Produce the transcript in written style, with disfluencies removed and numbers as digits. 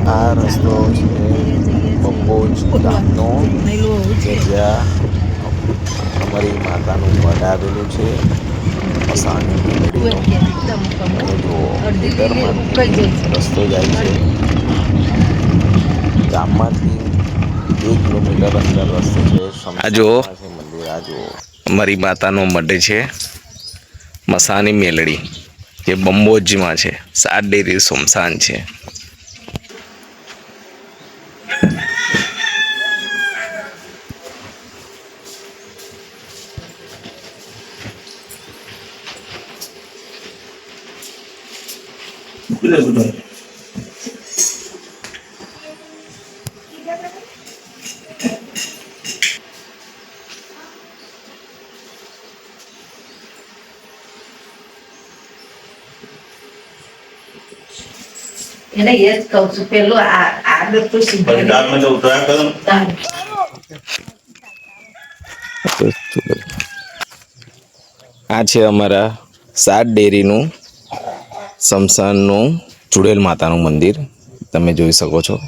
આ રસ્તો છે બંબોજ ગામનો કે જ્યાં અમારી માતાનું મઢ આવેલું છે મસાણી મેલડીનો. તમે જુઓ ખેતરમાંથી રસ્તો જાય છે ગામમાંથી 2 કિલોમીટર અંદર રસ્તો છે. આ જુઓ છે મંદિર. આ જુઓ અમારી માતાનો મઢ છે મસાણી મેલડી જે બંબોજમાં છે. 7 ડેરી સ્મશાન છે. એને એ જ કહું છું પેલું આગળ તો આ છે અમારા 7 ડેરીનું સ્મશાનનું ચુડેલ માતાનું મંદિર. તમે જોઈ શકો છો.